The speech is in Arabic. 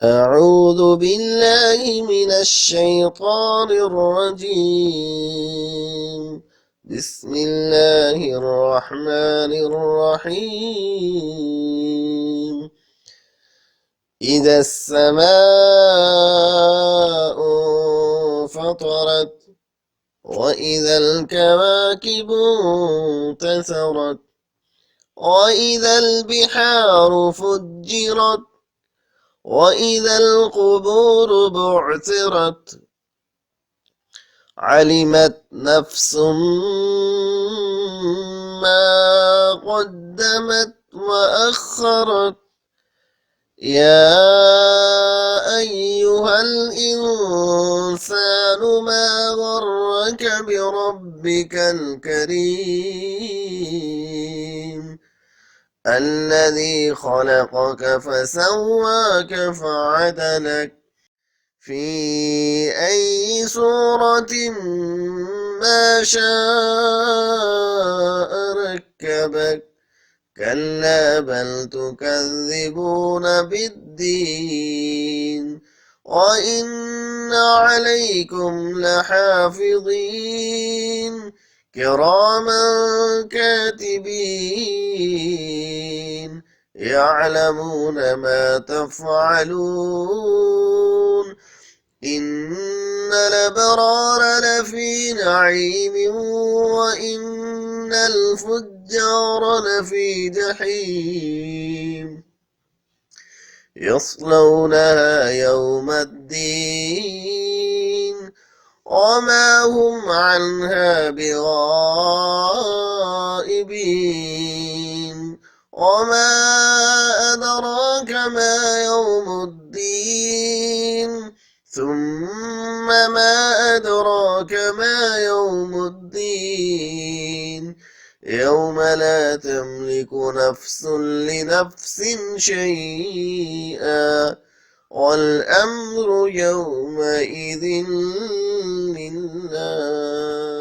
أعوذ بالله من الشيطان الرجيم. بسم الله الرحمن الرحيم. إذا السماء انفطرت وإذا الكواكب انتثرت وإذا البحار فجرت وإذا القبور بعثرت علمت نفس ما قدمت وأخرت يا أيها الإنسان ما غرك بربك الكريم الذي خلقك فسواك فعدلك في أي صورة ما شاء ركبك كلا بل تكذبون بالدين وإن عليكم لحافظين كراما كاتبين يعلمون ما تفعلون إن الأبرار لفي نعيم وإن الفجار لفي جحيم يصلونها يوم الدين وما هم عنها بغائبين وما أدراك ما يوم الدين ثم ما أدراك ما يوم الدين يوم لا تملك نفس لنفس شيئا والأمر يومئذ لله.